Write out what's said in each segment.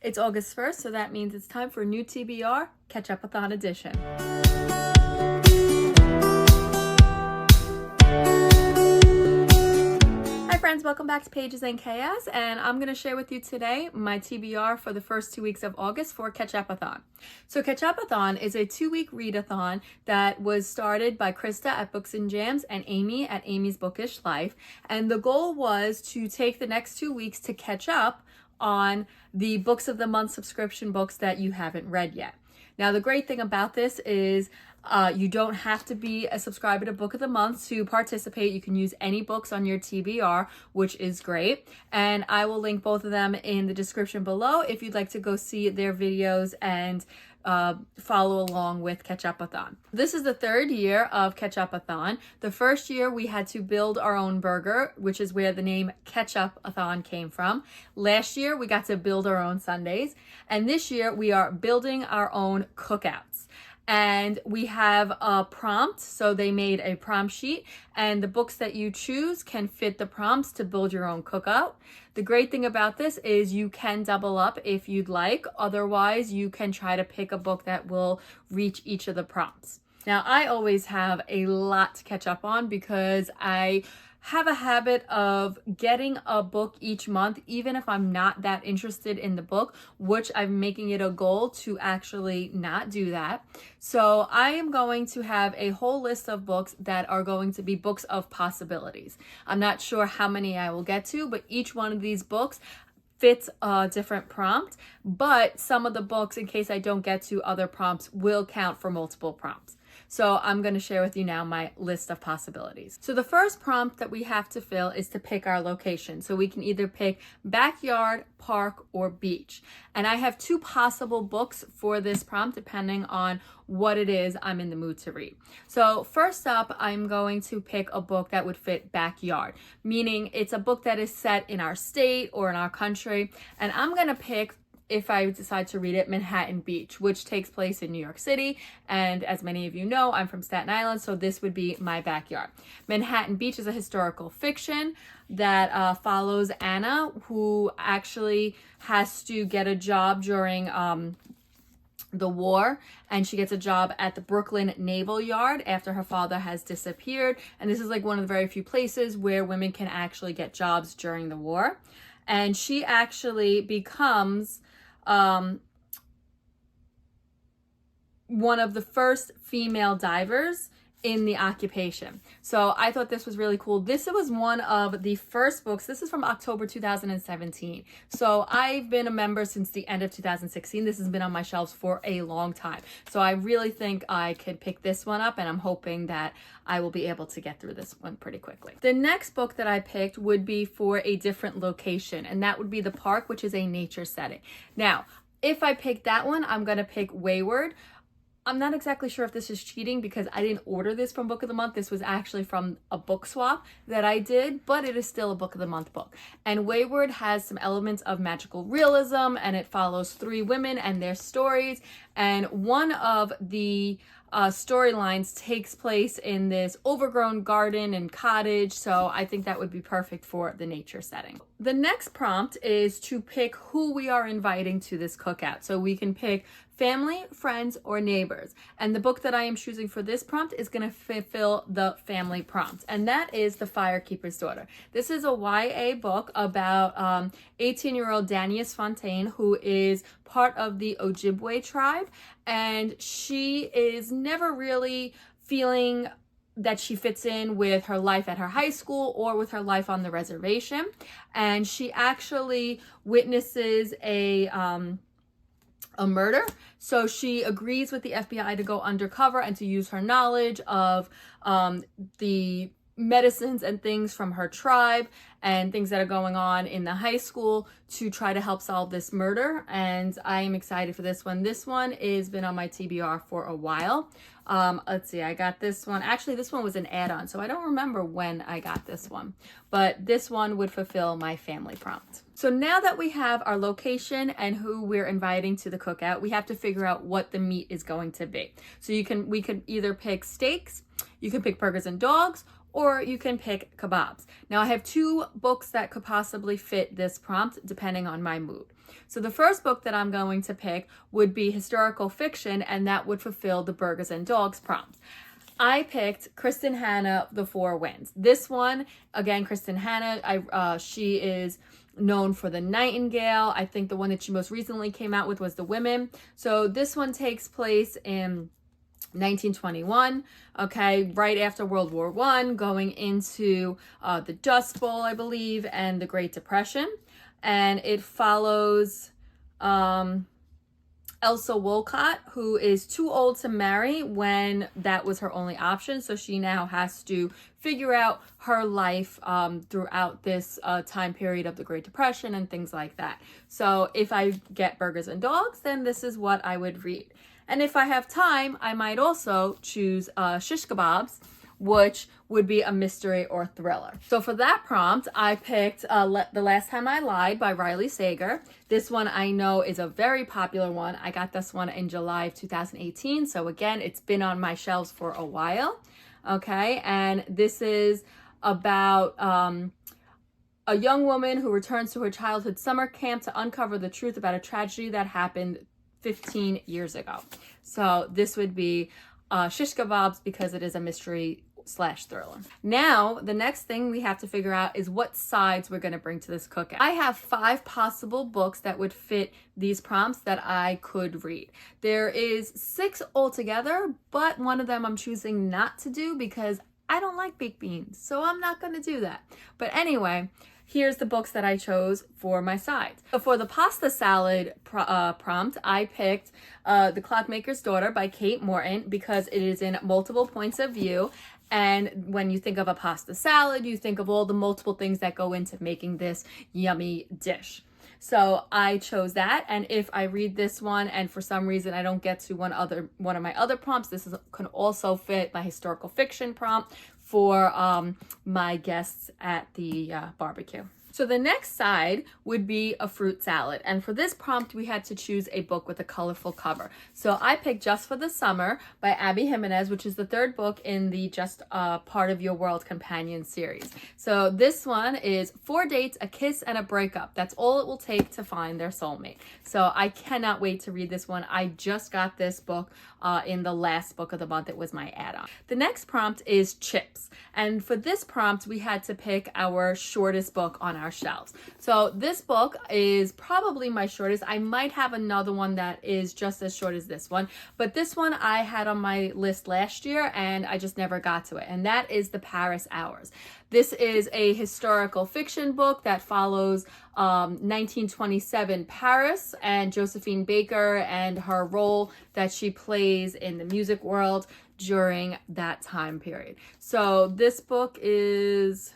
It's August 1st, so that means it's time for a new TBR, Ketchup-a-thon edition. Hi friends, welcome back to Pages and Chaos, and I'm going to share with you today my TBR for the first 2 weeks of August for Ketchupathon. So Ketchupathon is a 2-week readathon that was started by Krista at Books and Jams and Amy at Amy's Bookish Life, and the goal was to take the next 2 weeks to catch up on the Books of the Month subscription books that you haven't read yet. Now, the great thing about this is you don't have to be a subscriber to Book of the Month to participate. You can use any books on your TBR, which is great. And I will link both of them in the description below if you'd like to go see their videos and follow along with Ketchupathon. This is the third year of Ketchupathon. The first year we had to build our own burger, which is where the name Ketchup-a-thon came from. Last year we got to build our own sundaes, and this year we are building our own cookouts. And we have a prompt, so they made a prompt sheet, and the books that you choose can fit the prompts to build your own cookout. The great thing about this is you can double up if you'd like. Otherwise, you can try to pick a book that will reach each of the prompts. Now, I always have a lot to catch up on because I have a habit of getting a book each month, even if I'm not that interested in the book, which I'm making it a goal to actually not do that. So I am going to have a whole list of books that are going to be books of possibilities. I'm not sure how many I will get to, but each one of these books fits a different prompt, but some of the books, in case I don't get to other prompts, will count for multiple prompts. So I'm going to share with you now my list of possibilities. So the first prompt that we have to fill is to pick our location. So we can either pick backyard, park, or beach. And I have 2 possible books for this prompt depending on what it is I'm in the mood to read. So first up, I'm going to pick a book that would fit backyard, meaning it's a book that is set in our state or in our country. And I'm going to pick, if I decide to read it, Manhattan Beach, which takes place in New York City. And as many of you know, I'm from Staten Island, so this would be my backyard. Manhattan Beach is a historical fiction that follows Anna, who actually has to get a job during the war, and she gets a job at the Brooklyn Naval Yard after her father has disappeared. And this is like one of the very few places where women can actually get jobs during the war. And she actually becomes one of the first female divers in the occupation. So I thought this was really cool. This was one of the first books. This is from October 2017. So I've been a member since the end of 2016. This has been on my shelves for a long time. So I really think I could pick this one up, and I'm hoping that I will be able to get through this one pretty quickly. The next book that I picked would be for a different location, and that would be the park, which is a nature setting. Now, if I pick that one, I'm going to pick Wayward. I'm not exactly sure if this is cheating because I didn't order this from Book of the Month. This was actually from a book swap that I did, but it is still a Book of the Month book. And Wayward has some elements of magical realism, and it follows 3 women and their stories. And one of the storylines takes place in this overgrown garden and cottage, so I think that would be perfect for the nature setting. The next prompt is to pick who we are inviting to this cookout. So we can pick family, friends, or neighbors. And the book that I am choosing for this prompt is going to fulfill the family prompt, and that is The Firekeeper's Daughter. This is a YA book about 18-year-old Danius Fontaine, who is part of the Ojibwe tribe, and she is never really feeling that she fits in with her life at her high school or with her life on the reservation. And she actually witnesses a murder. So she agrees with the FBI to go undercover and to use her knowledge of the medicines and things from her tribe and things that are going on in the high school to try to help solve this murder. And I am excited for this one. This one has been on my TBR for a while. Let's see, I got this one. Actually, this one was an add-on, so I don't remember when I got this one, but this one would fulfill my family prompt. So now that we have our location and who we're inviting to the cookout, we have to figure out what the meat is going to be. So we could either pick steaks, you can pick burgers and dogs, or you can pick kebabs. Now I have 2 books that could possibly fit this prompt depending on my mood. So the first book that I'm going to pick would be historical fiction, and that would fulfill the burgers and dogs prompt. I picked Kristen Hanna, The Four Winds. This one, again, Kristen Hanna, she is known for The Nightingale. I think the one that she most recently came out with was The Women. So this one takes place in 1921, okay, right after World War I, going into the Dust Bowl, I believe, and the Great Depression. And it follows Elsa Wolcott, who is too old to marry when that was her only option. So she now has to figure out her life throughout this time period of the Great Depression and things like that. So if I get burgers and dogs, then this is what I would read. And if I have time, I might also choose Shish Kebabs, which would be a mystery or thriller. So for that prompt, I picked The Last Time I Lied by Riley Sager. This one I know is a very popular one. I got this one in July of 2018. So again, it's been on my shelves for a while. Okay, and this is about a young woman who returns to her childhood summer camp to uncover the truth about a tragedy that happened 15 years ago. So this would be Shish Kebabs because it is a mystery / thriller. Now, the next thing we have to figure out is what sides we're going to bring to this cookout. I have 5 possible books that would fit these prompts that I could read. There is 6 altogether, but one of them I'm choosing not to do because I don't like baked beans, so I'm not going to do that. But anyway, here's the books that I chose for my sides. So for the pasta salad prompt, I picked The Clockmaker's Daughter by Kate Morton because it is in multiple points of view. And when you think of a pasta salad, you think of all the multiple things that go into making this yummy dish. So I chose that. And if I read this one and for some reason I don't get to one of my other prompts, can also fit my historical fiction prompt for my guests at the barbecue. So the next side would be a fruit salad. And for this prompt, we had to choose a book with a colorful cover. So I picked Just for the Summer by Abby Jimenez, which is the 3rd book in the Just Part of Your World companion series. So this one is 4 dates, a kiss, and a breakup. That's all it will take to find their soulmate. So I cannot wait to read this one. I just got this book in the last book of the month. It was my add-on. The next prompt is chips. And for this prompt, we had to pick our shortest book on our shelves. So this book is probably my shortest. I might have another one that is just as short as this one, but this one I had on my list last year and I just never got to it. And that is The Paris Hours. This is a historical fiction book that follows 1927 Paris and Josephine Baker and her role that she plays in the music world during that time period. So this book is,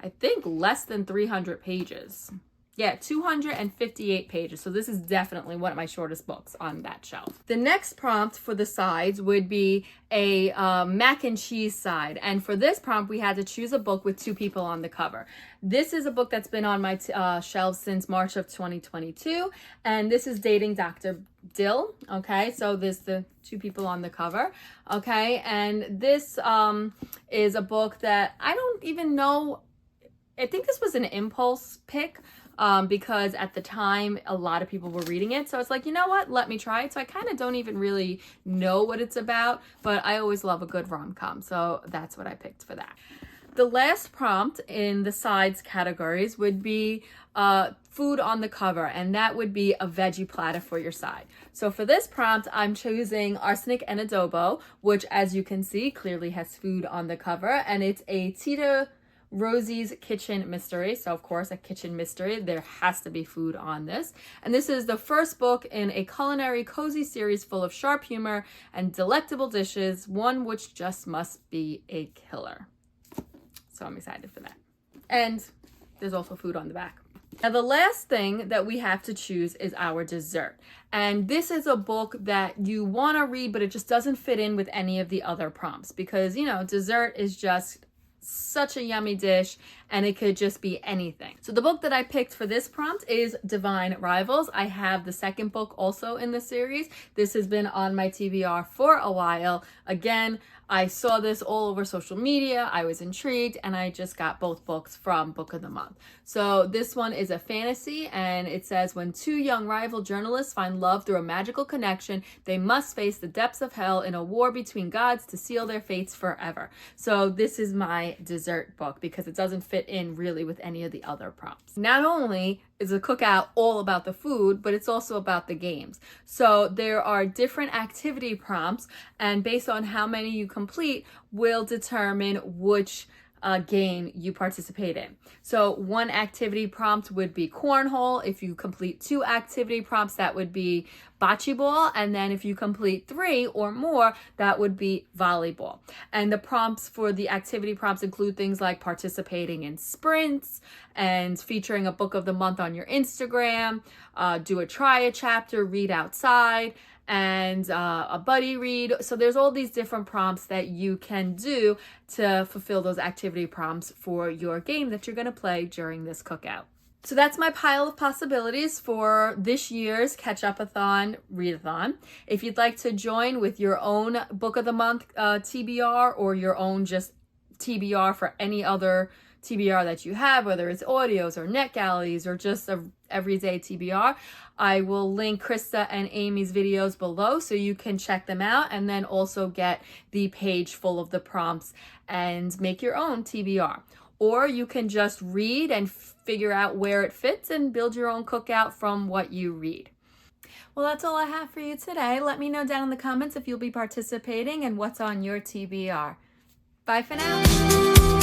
I think, less than 300 pages. Yeah, 258 pages. So this is definitely one of my shortest books on that shelf. The next prompt for the sides would be a mac and cheese side. And for this prompt, we had to choose a book with 2 people on the cover. This is a book that's been on my shelves since March of 2022. And this is Dating Dr. Dill. Okay, so there's the 2 people on the cover. Okay, and this is a book that I don't even know. I think this was an impulse pick. Because at the time, a lot of people were reading it. So it's like, you know what? Let me try it. So I kind of don't even really know what it's about, but I always love a good rom-com. So that's what I picked for that. The last prompt in the sides categories would be food on the cover, and that would be a veggie platter for your side. So for this prompt, I'm choosing Arsenic and Adobo, which, as you can see, clearly has food on the cover, and it's a Tita Rosie's Kitchen Mystery. So of course, a kitchen mystery, there has to be food on this. And this is the first book in a culinary cozy series full of sharp humor and delectable dishes, one which just must be a killer. So I'm excited for that. And there's also food on the back. Now, the last thing that we have to choose is our dessert. And this is a book that you want to read, but it just doesn't fit in with any of the other prompts because, you know, dessert is just such a yummy dish and it could just be anything. So the book that I picked for this prompt is Divine Rivals. I have the 2nd book also in the series. This has been on my TBR for a while. Again, I saw this all over social media. I was intrigued, and I just got both books from Book of the Month. So this one is a fantasy, and it says, when two young rival journalists find love through a magical connection, they must face the depths of hell in a war between gods to seal their fates forever. So this is my dessert book because it doesn't fit in really with any of the other prompts. Not only is the cookout all about the food, but it's also about the games. So there are different activity prompts, and based on how many you complete will determine which game you participate in. So one activity prompt would be cornhole. If you complete 2 activity prompts, that would be bocce ball. And then if you complete 3 or more, that would be volleyball. And the prompts for the activity prompts include things like participating in sprints and featuring a book of the month on your Instagram, try a chapter, read outside, and a buddy read. So there's all these different prompts that you can do to fulfill those activity prompts for your game that you're going to play during this cookout. So that's my pile of possibilities for this year's Ketchup-a-thon readathon. If you'd like to join with your own Book of the Month TBR, or your own just TBR for any other TBR that you have, whether it's audios or NetGalleries or just a everyday TBR, I will link Krista and Amy's videos below so you can check them out, and then also get the page full of the prompts and make your own TBR. Or you can just read and figure out where it fits and build your own cookout from what you read. Well, that's all I have for you today. Let me know down in the comments if you'll be participating and what's on your TBR. Bye for now.